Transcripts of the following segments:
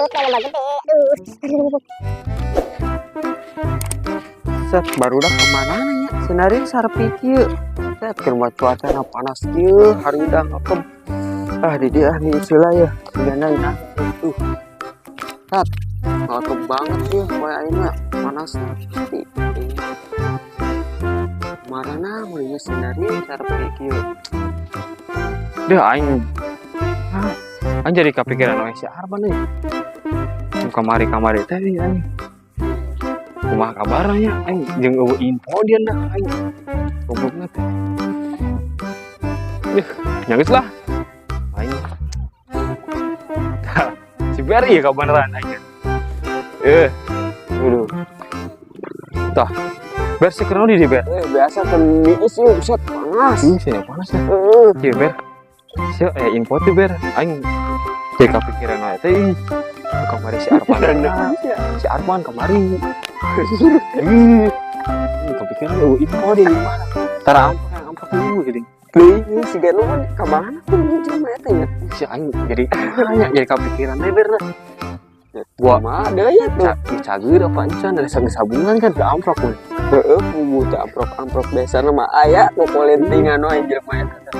kayak gede. Aduh. Set baru dah kemana nya senarin sarpi kieu. Set ke rumah cuaca panas kieu hari udah ngapem. Di dia nih istilah ya sebenarnya nah tuh. Set ngapem banget ya poe ayeuna panas pasti. Marana mulai senarin sarpi kieu. Deh aing jadi kepikiran si Arban nih. Kamari teh aing. Kumaha kabarnya aing jeung eueuh info dia dah aing. Goblokna teh. Nyanggeus lah. Aing. Si Ber ieu kabaran aing. Aduh. Tah. Ber sih kenal di Ber. Biasa kan nius yuk set panas. Sini panas ya. Ieu Ber. Sia info tuh Ber aing jadi kepikiran aja teh. Kamari si Arman. Si Arman kamari. Kepikiran info dia di mana? Tara ampak dulu gini. Ini si Gano kan kemana pun cuma eta ya. Si aing jadi kepikiran teh Ber. Gua mah ada ya tuh. Cager apa encan dari sabungan kan ke amplop pun. Heeh, butuh amplop biasa mah aya nu polentingan we jelema eta.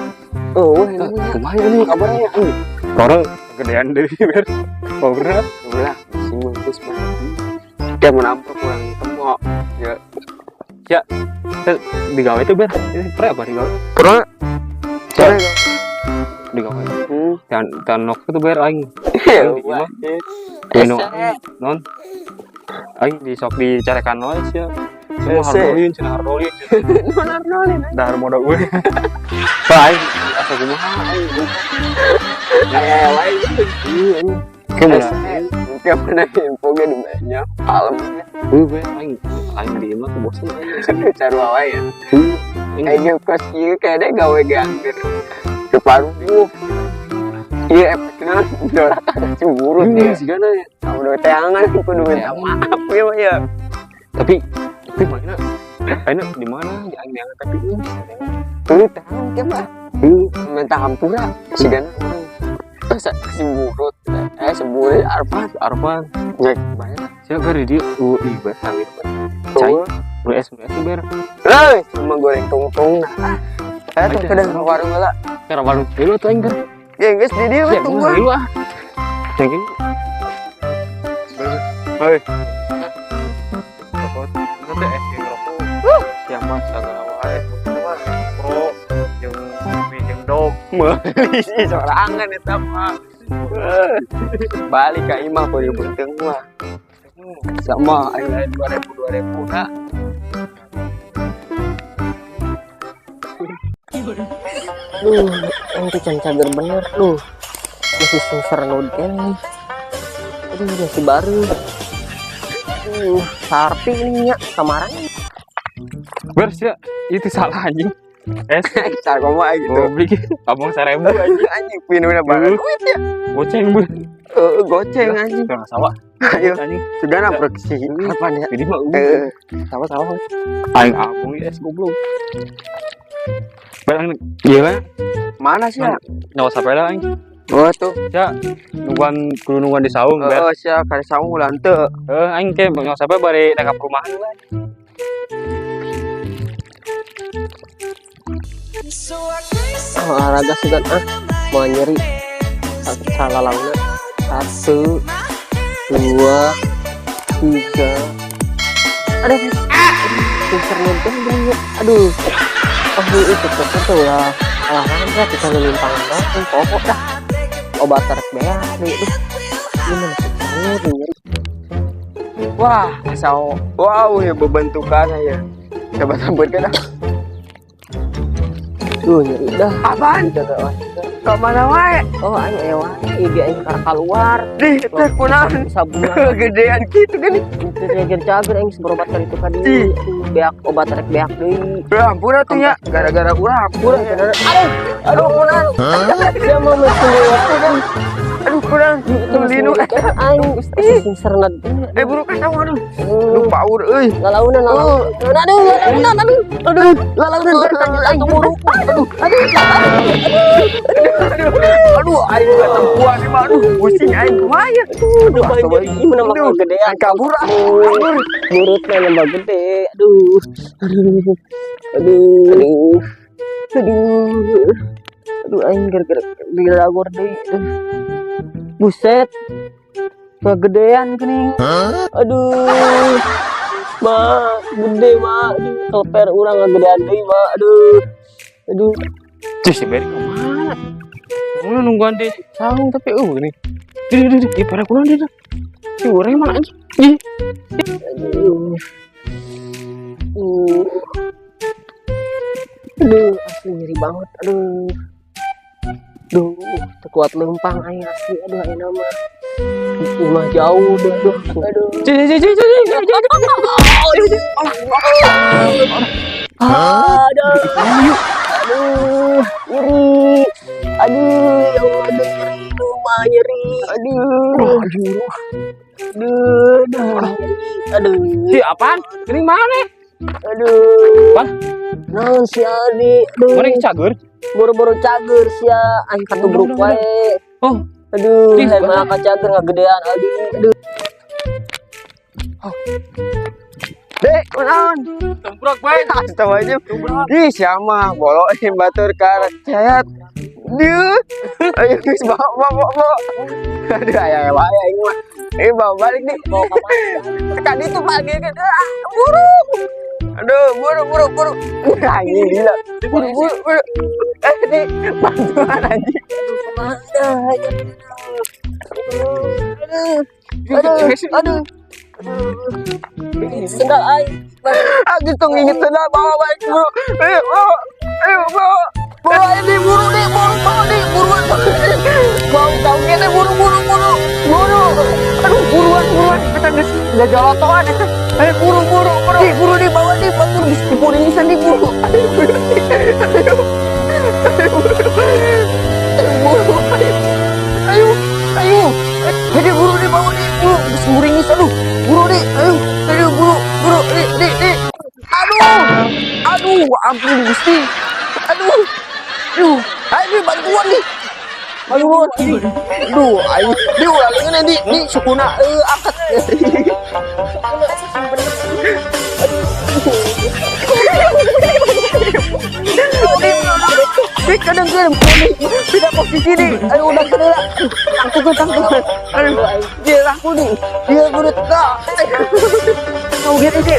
Kumaha ini kabarnya aing. Orang gedean deui Ber. Berat. Ulah, si mungkus mah. Dia mau amplop kurang temo. Ya, digawe itu Ber. Pre apa digawe? Pre. Digawe. Dan nok itu Ber aing. Non. Aing sok dicarekan we sia. Semua harolin, cenah harolin. Non harolin. Dahar modal we. Aing asa kumaha aing. Aing. Kemana? Tiap mana info ge di banyak malam. Gue aing di imah ke bosnya. Carua wae ya. Aing kos ieu kayaknya gawe gangger. Keparuh. Iya efeknya dorak ada cemburu ya. Sigana ya. Udah teangan kudu minta maaf ya. Tapi mana? Aina di mana? Di aing yang tapi tuh tahu ke mah. Minta hampura sigana. Semburut. Semburut Arfan. Ngek banyak. Siapa dia? Ibat gitu. Cai. WS Ber. Sama goreng tungtung. Tuh kadang warung heula. Cara warung dulu tuh aing kan. Ya geus di dieu we tunggu. Dulu ah. Cengking. Hei. Rokok. Nanti yang rokok. Yang mas sagala wae. Pro jeung dog. Meuli si sorangan eta mah. Balik ke imah ku di penting mah. Sama aing 2000 na. Ini cager bener masih sensor node kan. Masih baru. Sarpi ini nya kemarin. Ber sia itu salah anjing. Cara kamu aja gitu. Beli abang 1000 anjing pinuna banget. Duit ya. Goceng Bu. Goceng anjing. Enggak sawah. Ayo anjing. Sudah nabrak sih. Kapan ya? Jadi mah sawah. Aing abang es goblok. Barang iya mana sih ya? Nyawa sapeda aing. Oh tuh. Ya nungguan di saung ber. Oh sia ka saung ulah henteu. Aing ke nyawa sapeda bari deka perumahan we. Olahraga sudah mau nyeri salah launa 1 2 3 ada pincer nonton dulu aduh itu tuh lah olahraga kita limpang doang pokok dah obat tarik beak nih gimana sih nyeri wah wow ya bebentukan ya coba sambutkan dah nyeri dah apaan ke mana wae oh aing wae dia aing keluar di teh kunaon sabungan gedean kitu geuning cager aing berobat kali itu ka dieu beak obat rek beak deui ampun atuh nya gara-gara urang ampun aduh kunaon dia mau metu kan Aduh, kurang. Linu. Aing sing serenat. Buru ka sama aduh. Aduh, baur euy. Lalaunan. Aduh, lalaunan bertanya atuh buru. Aduh, aing kata buah nih mah. Aduh, pusing aing kumaha. Aduh, ini mana mah gedean Kabur. Murutnya nambah gede. Aduh. Aing gara-gara dilagor deui. Buset. Kegedean geuning. Aduh. Ma, gede ma. Aduh, keper urang ngagedean deui ma. Aduh. Cih, si Beri kemana? Mana nungguan deh sarung tapi ini. Di pada kurang dia. Si orang mana aja? Aduh. Asli nyeri banget. Duh, terkuat lempang aing asli. Aduh, aing nama. Rumah jauh deh. Aduh. Aduh, nyeri. Aduh, ya Allah, nyeri. Rumah nyeri. Aduh. Si apaan? Ini mana? Aduh. Pan? Naon si Adi? Mana cagur? Buru-buru cager sia aing katubruk wae. Oh, Aduh, emang cager ngagedean Adi. Aduh. Dek, naon? Tumbrok bae. Astagfirullah. Ih, siapa? Boloin batur karet cayat. Duh. Ayo geus bawa. Aduh, aya wae aing mah. Bawa balik nih. Bawa ka mana? Kan itu pagi kan. Burung. Aduh, buru. Anjing gila. Buru. Nih, bantuan anjing. Aduh. Sendal aing. Aku tuh nginget sendal bawa balik bro. Ayo bawa. Bawa ini buru nih, buruan. Mau tahu gini buru. Aduh, buruan. Kita nggak jolotoan itu. Ayo buru. Buru nih bawa nih, batur dipolisan nih buru. Ayo. Jadi buru nih bawa nih, buru. Disemuringis aduh. Buru nih, ayo buru. Nih. Aduh, ampun Gusti. Aduh, ayo bantuan nih. Ayo, diulangi nih, sukuna angkat. Kadang-kadang pindah posisi nih. Ayo udah kena. Tangkukan. Aduh, dia laku nih. Dia udah tak. Kau gini sih.